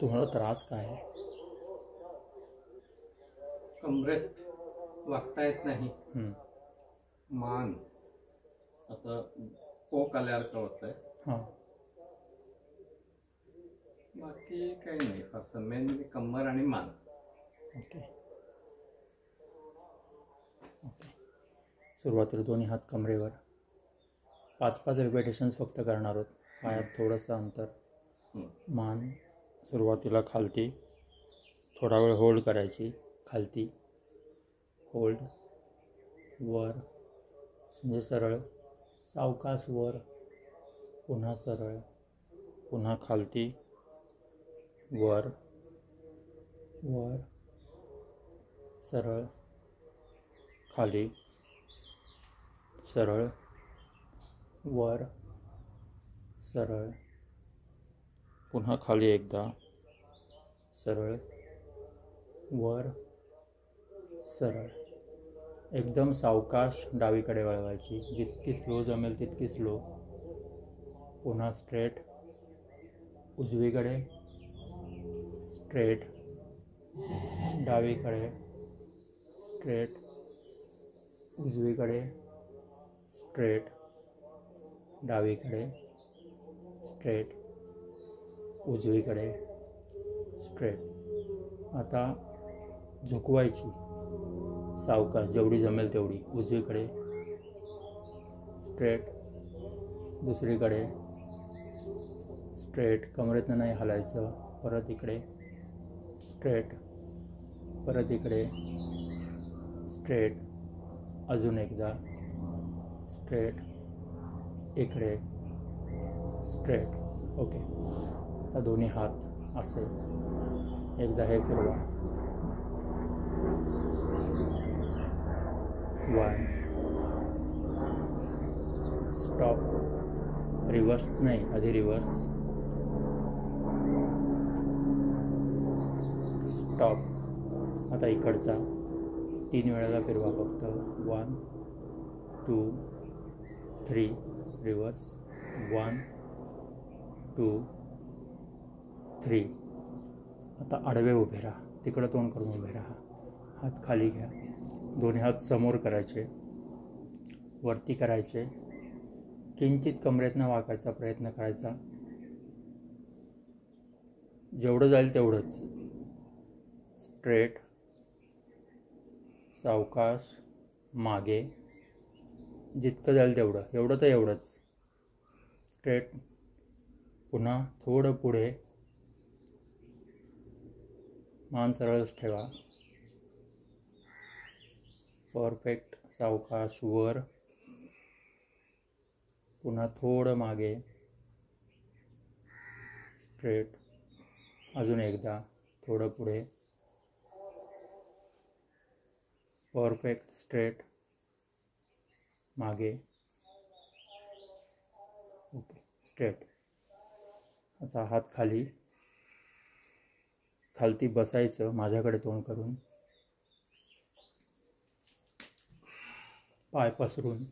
तुम्हाला त्रास काय आहे? कमरेत वागता येत नाही. हं. मान असं पोक आल्यासारखं होतंय. हां. बाकी काही नाही फारसं. मेन म्हणजे कंबर आणि मान. Okay okay. सुरुवातीला दोन्ही हात कमरेवर 5-5 रिपिटेशन्स फक्त करणार आहोत. पायात थोडंसं अंतर. मान सुरुवातीला खालती, थोडा वेळ होल्ड करायची. खालती, होल्ड, वर, म्हणजे सरळ, सावकाश वर, पुन्हा सरळ, पुन्हा खालती, वर, वर, सरळ, खाली, सरळ, वर, सरळ, पुन्हा खाली एकदा, सरळ, वर, सरळ. एकदम सावकाश डावीकडे वळवायची. जितकी स्लो जमेल तितकी स्लो. पुन्हा स्ट्रेट, उजवीकडे, स्ट्रेट, डावीकडे, स्ट्रेट, उजवीकडे, स्ट्रेट, डावीकडे, स्ट्रेट, उजवीकडे, स्ट्रेट. आता झुकवायची सावकाश, जेवढी जमेल तेवढी. उजवीकडे, स्ट्रेट, दुसरीकडे, स्ट्रेट, कमरेतनं नाही हलायचं. परत इकडे, स्ट्रेट, परत इकडे, स्ट्रेट, अजून एकदा, स्ट्रेट, इकडे, स्ट्रेट. ओके. आता दोन्ही हात असे एकदा हे फिरवा. 1, स्टॉप. रिव्हर्स नाही, आधी रिव्हर्स, स्टॉप. आता इकडचा 3 वेळेला फिरवा फक्त. 1, 2, 3, रिव्हर्स. 1, 2, 3. आता आडवे उभे राहा. तिकडं तोंड करून उभे राहा. हात खाली घ्या. दोन्ही हात समोर करायचे, वरती करायचे. किंचित कमरेतनं वाकायचा प्रयत्न करायचा. जेवढं जाईल तेवढंच. स्ट्रेट, सावकाश, मागे, जितकं जाईल तेवढं. एवढं तर एवढंच. स्ट्रेट, पुन्हा थोडं पुढे. मान सरळच ठेवा. परफेक्ट. सावकाश वर, पुन्हा थोडं मागे, स्ट्रेट, अजून एकदा थोडं पुढे. परफेक्ट. स्ट्रेट, मागे, ओके, स्ट्रेट. आता हात खाली, खालती बसायचं माझ्याकडे तोंड करून, पाय पसरून.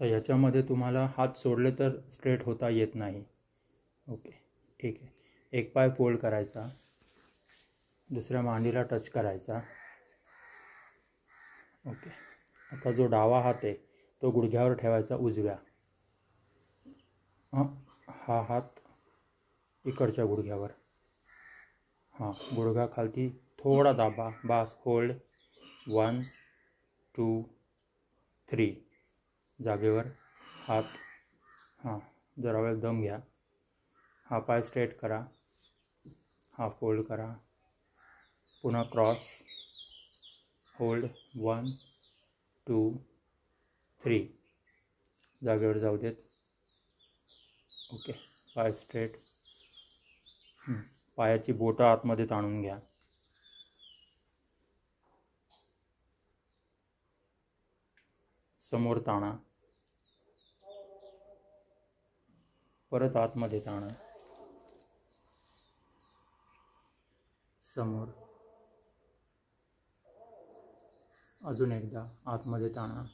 तर याच्यामध्ये तुम्हाला हात सोडले तर स्ट्रेट होता येत नाही. ओके, ठीक आहे. एक पाय फोल्ड करायचा, दुसऱ्या मांडीला टच करायचा. ओके. आता जो डावा हात आहे तो गुडघ्यावर ठेवायचा, उजव्या. हा हात इकडच्या गुडघ्यावर. हां, गुडघा खालती थोडा दाबा. बास. होल्ड. 1, 2, 3. जागेवर हात. हां, जरा वेळ दम घ्या. हा पाय स्ट्रेट करा. हा फोल्ड करा. पुन्हा क्रॉस. होल्ड. 1, 2, 3. जागेवर जाऊ देत. ओके. पाय स्ट्रेट. पायाची बोटं आतमध्ये ताणून घ्या. समोर ताणा. परत आतमध्ये ताणा. समोर. अजून एकदा आतमध्ये ताणा.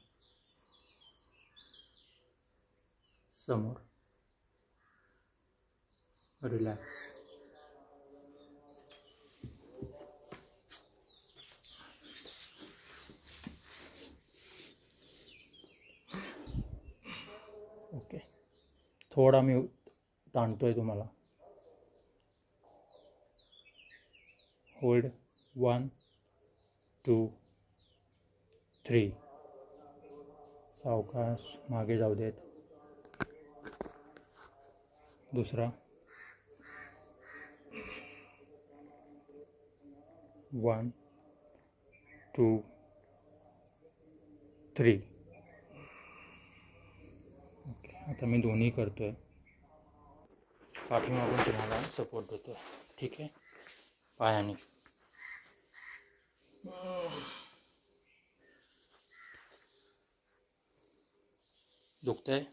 समोर. रिलॅक्स. ओके, थोडा मी ताणतोय तुम्हाला. होल्ड. 1 2 3. सावकाश मागे जाऊ देत. दुसरा. 1 2 3. ओके, आता मी दोन्ही करतोय. पाठीमागून तुम्हाला सपोर्ट देतोय. ठीक आहे, पायाने. दुखतंय?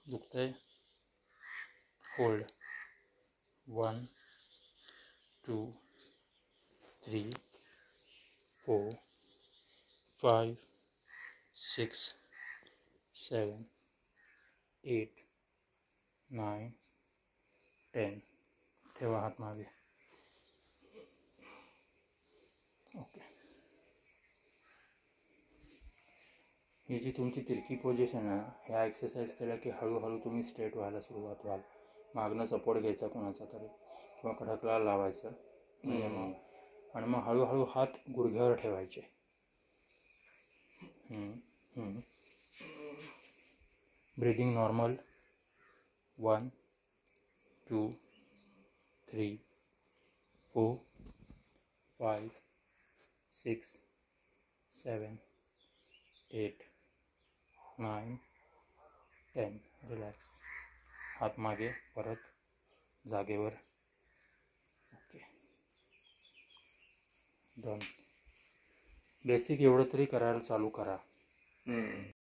दुखतंय? होल्ड. 1 2 3 4 5 6 7 8 9 10. ठेवा हात मागे. ओके, ही जी तुमची तिरकी पोझिशन आहे, ह्या एक्सरसाइज केल्या की हळूहळू तुम्ही स्ट्रेट व्हायला सुरुवात व्हाल. मागनं सपोर्ट घ्यायचा कोणाचा तरी किंवा कडकला लावायचं म्हणजे मग, आणि मग हळूहळू हात गुडघ्यावर ठेवायचे. Breathing normal. 1 2 3 4 5 6 7 8 9 10. रिलॅक्स. हात मागे, परत जागेवर. Okay, done. बेसिक एवढं तरी करायला चालू करा.